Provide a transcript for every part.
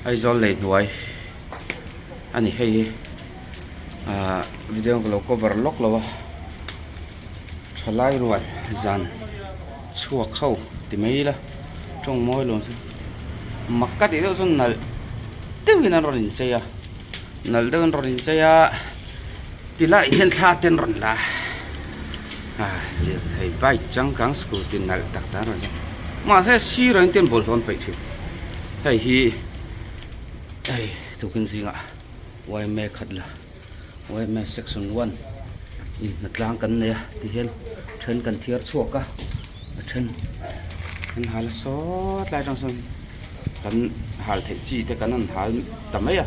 ai zol lei nuai ani hei video ko cover lok lawa thalai ruai zan chuak khau ti mai la trong moi lon makka ti do sun nal tewin an ron cheya nal don ron cheya ti lai hian tha ten ron la thầy vai trắng cắn school tin nal tak ta rồi mà sẽ si rồi tiền bol thon phải chứ thầy hi thầy tu kinh gì ạ quay mẹ khát là quay mẹ section 1 in nát lang cần này thì hiện chân cần thiệt chuộc cả chân hal sót lại trong sân cần hal thầy chi thì cần hal tầm ấy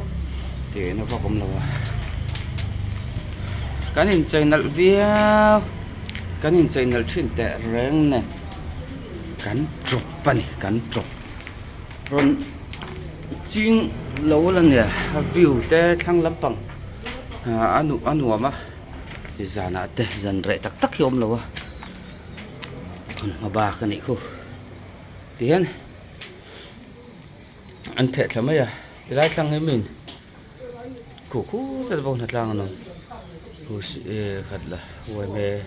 thì nó có cũng là cái nhìn chơi nal video cái nhìn chơi nal chuyện tệ reng này cắn trục pa này cắn trục rồi chính lâu lần nè view te thăng lắm bằng anu mà thì giờ nãy te dần rệ tắc tắc hôm lâu mà bà cái này khu tiền anh thẹt lắm ấy thì lại thăng cái mình khu cái vòng thật lang rồi khu thật là quay về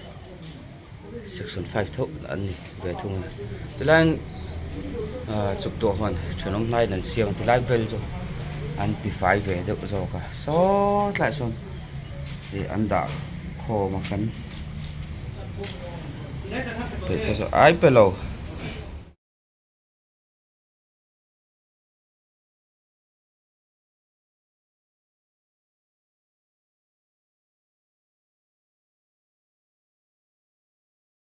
section 5 thôi anh về thùng thì lại chụp tổ hoàn chuyển ông này lần xiềng thì lại về rồi anh bị phải về được rồi cả sót lại xong thì anh đã khô mà cắn để cho ai về lâu